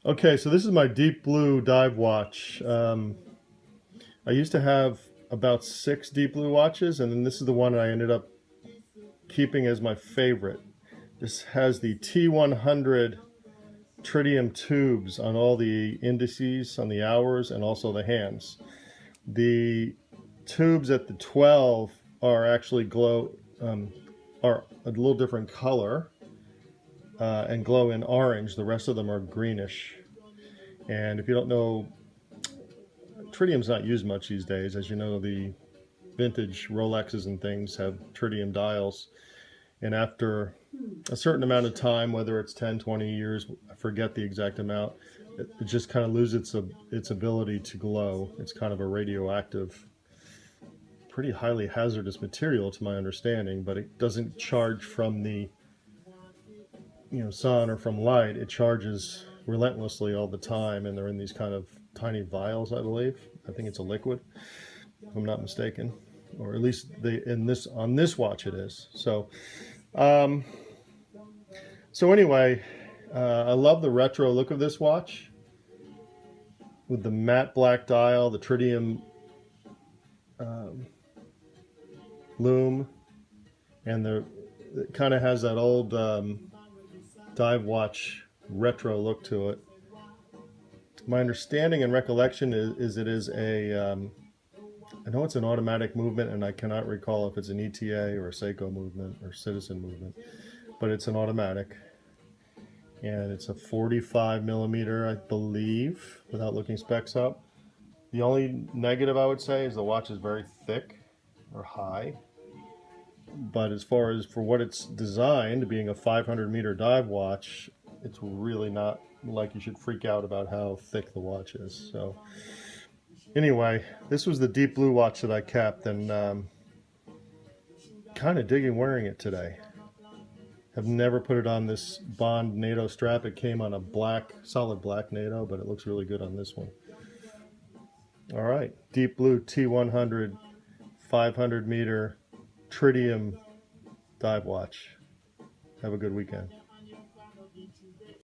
Okay, so this is my deep blue dive watch. I used to have about 6 deep blue watches, and then this is the one I ended up keeping as my favorite. This has the T100 tritium tubes on all the indices, on the hours, and also the hands. The tubes at the 12 are actually are a little different color and glow in orange. The rest of them are greenish. And if you don't know, tritium's not used much these days. As you know, the vintage Rolexes and things have tritium dials. And after a certain amount of time, whether it's 10, 20 years, I forget the exact amount, it just kind of loses its ability to glow. It's kind of a radioactive, pretty highly hazardous material to my understanding, but it doesn't charge from the sun or from light. It charges relentlessly all the time, and they're in these kind of tiny vials, I believe. I think it's a liquid, if I'm not mistaken, or at least on this watch it is. Um, so anyway, I love the retro look of this watch with the matte black dial, the tritium lume, and it kind of has that old dive watch retro look to it. My understanding and recollection is it is I know it's an automatic movement, and I cannot recall if it's an ETA or a Seiko movement or Citizen movement, but it's an automatic. And it's a 45 millimeter, I believe, without looking specs up. The only negative I would say is the watch is very thick or high. But as far as for what it's designed, being a 500-meter dive watch, it's really not like you should freak out about how thick the watch is. So anyway, this was the deep blue watch that I kept, and kind of digging wearing it today. Have never put it on this Bond NATO strap. It came on a solid black NATO, but it looks really good on this one. All right, deep blue T100 500-meter tritium dive watch. Have a good weekend.